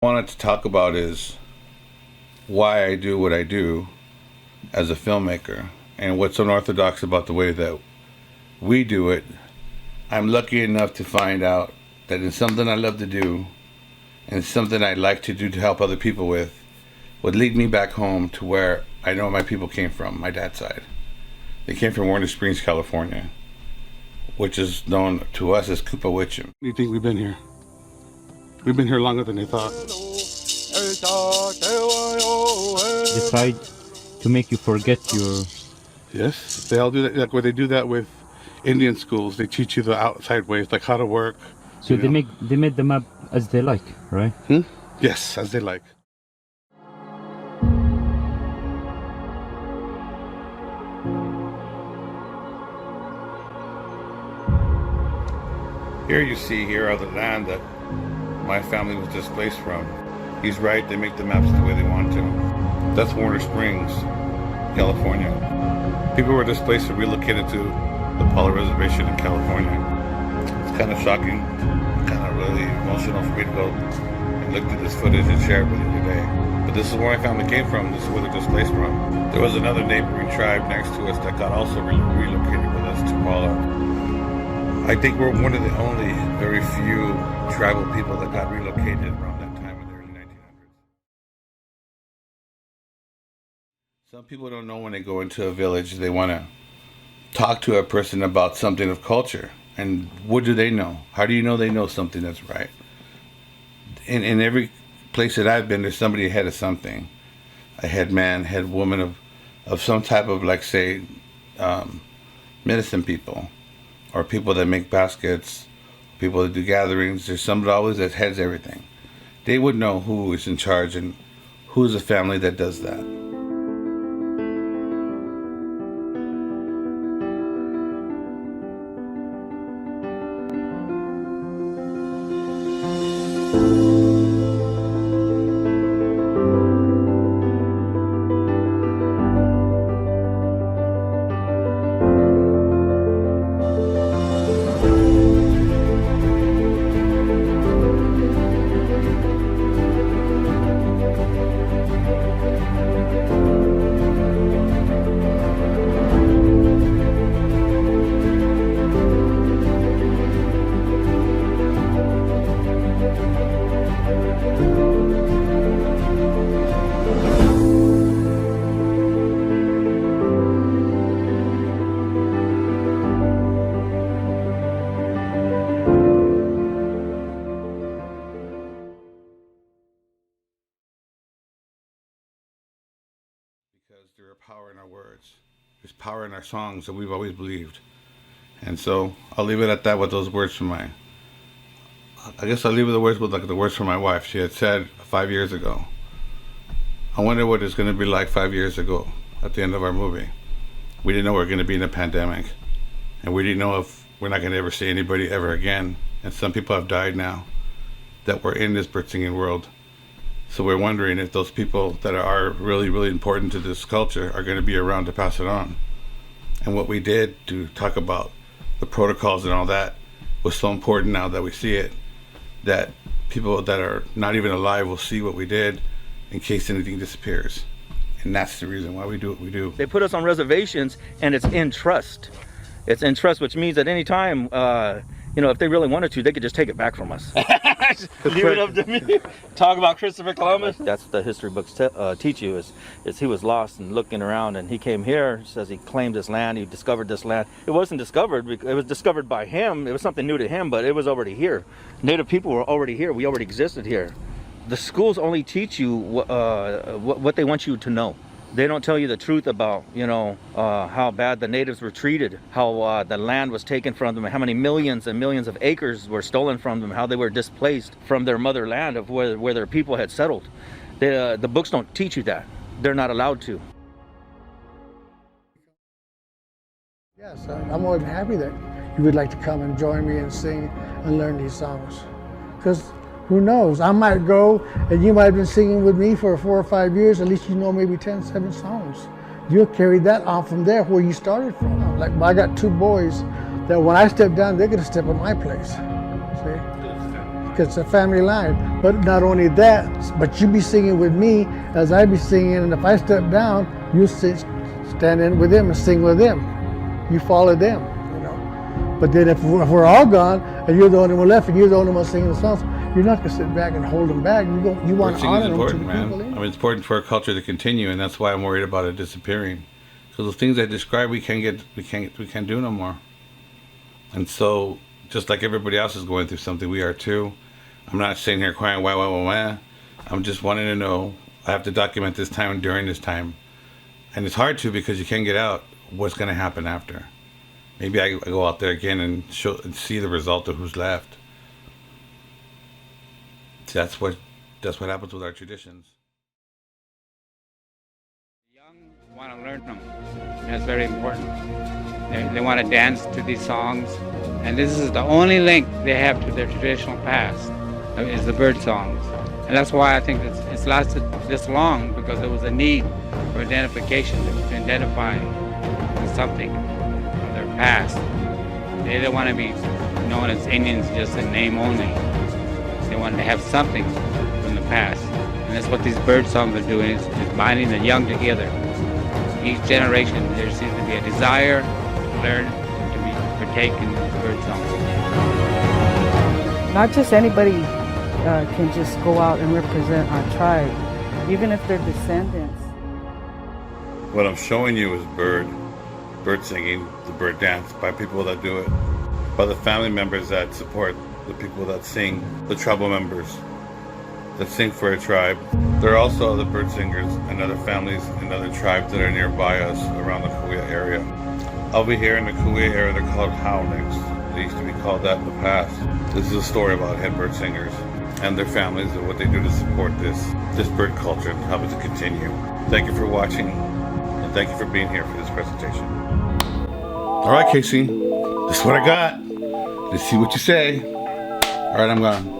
Wanted to talk about is why I do what I do as a filmmaker and what's unorthodox about the way that we do it. I'm lucky enough to find out that it's something I love to do and something I like to do to help other people with would lead me back home to where I know my people came from, my dad's side. They came from Warner Springs, California, which is known to us as Kupawitchim. You think we've been here? We've been here longer than they thought. They tried to make you forget your... Yes, they all do that. Like when they do that with Indian schools, they teach you the outside ways, like how to work. So they made them up as they like, right? Yes, as they like. Here you see, here are the land that my family was displaced from. He's right, they make the maps the way they want to. That's Warner Springs, California. People were displaced and relocated to the Paula Reservation in California. It's kind of shocking, kind of really emotional for me to go and look at this footage and share it with you today. But this is where my family came from, this is where they're displaced from. There was another neighboring tribe next to us that got also relocated with us to Paula. I think we're one of the only very few tribal people that got relocated around that time in the early 1900s. Some people don't know when they go into a village, they want to talk to a person about something of culture. And what do they know? How do you know they know something that's right? In every place that I've been, there's somebody ahead of something. A head man, head woman of some type of, like, say, medicine people. Or people that make baskets, people that do gatherings. There's somebody always that heads everything. They would know who is in charge and who's the family that does that. Because there's power in our words. There's power in our songs that we've always believed. And so I'll leave it at that with those words from I guess I'll leave it the words with like the words from my wife. She had said 5 years ago, I wonder what it's going to be like 5 years ago at the end of our movie. We didn't know we were going to be in a pandemic. And we didn't know if we're not going to ever see anybody ever again. And some people have died now that were in this bird singing world. So we're wondering if those people that are really, really important to this culture are going to be around to pass it on. And what we did to talk about the protocols and all that was so important now that we see it, that people that are not even alive will see what we did in case anything disappears. And that's the reason why we do what we do. They put us on reservations and it's in trust. It's in trust, which means at any time, if they really wanted to, they could just take it back from us. Leave it up to me. Talk about Christopher Columbus. That's the history books teach you is he was lost and looking around, and he came here, says he claimed this land, he discovered this land. It wasn't discovered, it was discovered by him. It was something new to him, but it was already here. Native people were already here. We already existed here. The schools only teach you what they want you to know. They don't tell you the truth about, how bad the natives were treated, how the land was taken from them, how many millions and millions of acres were stolen from them, how they were displaced from their motherland of where their people had settled. The books don't teach you that. They're not allowed to. Yes, I'm more than happy that you would like to come and join me and sing and learn these songs. Because who knows, I might go and you might have been singing with me for 4 or 5 years, at least you know maybe 10, 7 songs. You'll carry that on from there where you started from. Like I got 2 boys that when I step down, they're gonna step in my place, see? like it's a family line. But not only that, but you be singing with me as I be singing, and if I step down, you stand in with them and sing with them. You follow them, you know. But then if we're all gone and you're the only one left and you're the only one singing the songs, you're not gonna sit back and hold them back. You want to honor them to the people. I mean, it's important for our culture to continue, and that's why I'm worried about it disappearing. So the things I described, we can't do no more. And so, just like everybody else is going through something, we are too. I'm not sitting here crying, wah, wah, wah, wah. I'm just wanting to know, I have to document this time during this time. And it's hard to because you can't get out what's going to happen after. Maybe I go out there again and see the result of who's left. That's what happens with our traditions. Young want to learn them. That's very important. They want to dance to these songs, and this is the only link they have to their traditional past, is the bird songs. And that's why I think it's lasted this long, because there was a need for identification, to identify with something from their past. They didn't want to be known as Indians just in name only. They wanted to have something from the past. And that's what these bird songs are doing, is binding the young together. Each generation, there seems to be a desire to learn, to partake in these bird songs. Not just anybody can just go out and represent our tribe, even if they're descendants. What I'm showing you is bird singing, the bird dance, by people that do it, by the family members that support the people that sing, the tribal members that sing for a tribe. There are also other bird singers and other families and other tribes that are nearby us around the Cahuilla area. Over here in the Cahuilla area, they're called Hownicks. They used to be called that in the past. This is a story about head bird singers and their families and what they do to support this bird culture and how it to continue. Thank you for watching, and thank you for being here for this presentation. All right, Casey, this is what I got. Let's see what you say. All right, I'm gone.